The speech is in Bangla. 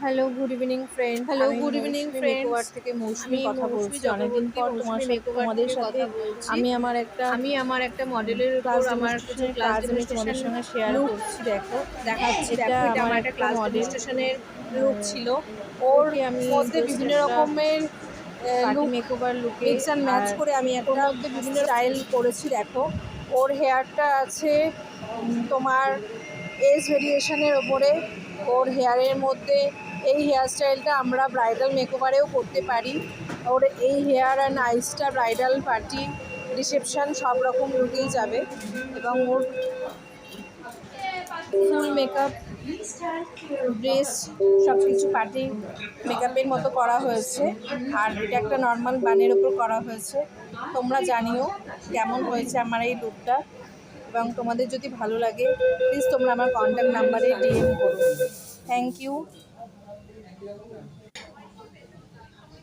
Hello, good evening friend. Hello, আমি গুড ইভিনিং মৌসুমী ফ্রেন্ডস। মেকওভার থেকে মৌসুমী আমি কথা মৌসুমী বলছি। অনেকদিন চক্রবর্তী, পর মৌসুমী মেকওভার তোমাদের থেকে সাথে কথা বলছি। আমি আমার একটা মডেলের উপর ক্লাস আমার কিছু ডেমনস্ট্রেশনের ক্লাস কাজ আমি তোমাদের ডেমনস্ট্রেশন সঙ্গে শেয়ার লুক করছি। দেখো, দেখাচ্ছি। এটা দেখো, এটা আমার আমার একটা একটা ক্লাস মডেল। ডেমনস্ট্রেশনের লুক ছিল। ওর ওকে আমি মধ্যে জাস্ট বিভিন্ন একটা রকমের পার্টি লুক মেকওভার লুকে মিক্স অ্যান্ড ম্যাচ আর করে আমি ওর একটা মধ্যে বিভিন্ন স্টাইল করেছি। দেখো, ওর হেয়ারটা আছে তোমার এজ ভেরিয়েশনের ওপরে। ওর হেয়ারের মধ্যে এই হেয়ার স্টাইলটা আমরা ব্রাইডাল মেকওভারেও করতে পারি। ওর এই হেয়ার অ্যান্ড আইসটা ব্রাইডাল পার্টি, রিসেপশন সব রকম লুকেই যাবে। এবং ওর ফুল মেকআপ, ড্রেস সব কিছু পার্টি মেকআপের মতো করা হয়েছে। আর এটা একটা নর্মাল বানের ওপর করা হয়েছে। তোমরা জানিও কেমন হয়েছে আমার এই লুকটা, এবং তোমাদের যদি ভালো লাগে প্লিজ তোমরা আমার কন্ট্যাক্ট নাম্বারে ডিএম করো। Thank you.